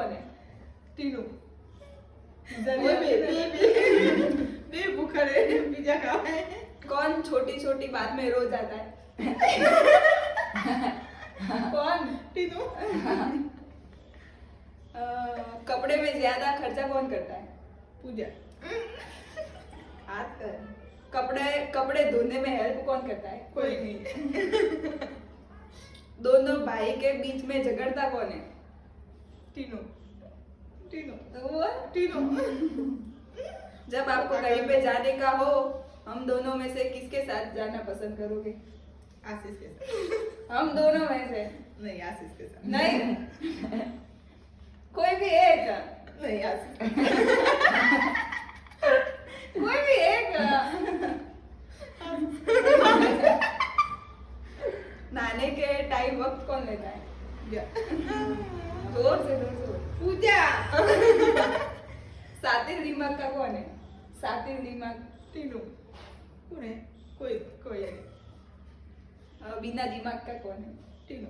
कौन है? टीनू। बे भूखा रे पिज्जा खाओ है। कौन छोटी छोटी बात में रो जाता है? कौन? टीनू। कपड़े में ज्यादा खर्चा कौन करता है? पूजा। हाथ कर। कपड़े धोने में हेल्प कौन करता है? कोई नहीं। दोनों भाई के बीच में झगड़ता कौन है? टीनू। टीनू। तो वो टीनू। जब आपको कहीं पे जाने का हो, हम दोनों में से किसके साथ जाना पसंद करोगे? आशीष के साथ। हम दोनों में से नहीं आशीष के साथ। नहीं। कोई भी एक। नहीं आशीष। कोई भी एक। नहाने के टाइम वक्त कौन लेता है? जोर से बोल। पूजा। सातिर दिमाग का कौन है? सातिर दिमाग। टीनू। कौन है? कोई है। बिना दिमाग का कौन है? टीनू।